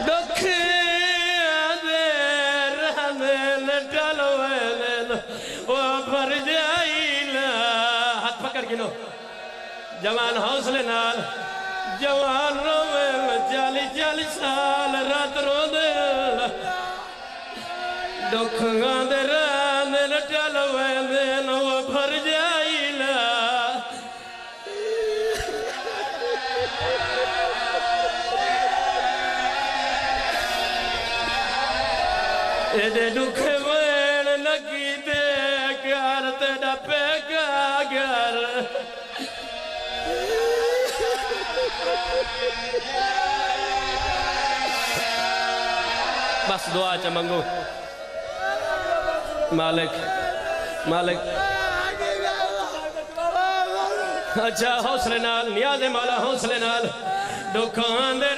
दुख भर जाइला हाथ पकड़ के लो जवान हौसले नाल जवान रोवे 40 साल रात रो दे दुख गांदे रांदे टल वेंदे नो भर जाइला एदे दुख वेण लगी दे कर तेरा पेगा घर बस दुआ च मंगो मालिक मालिक अच्छा हौसले नाल नियाज़े मौला हौसले नाल दुखां दे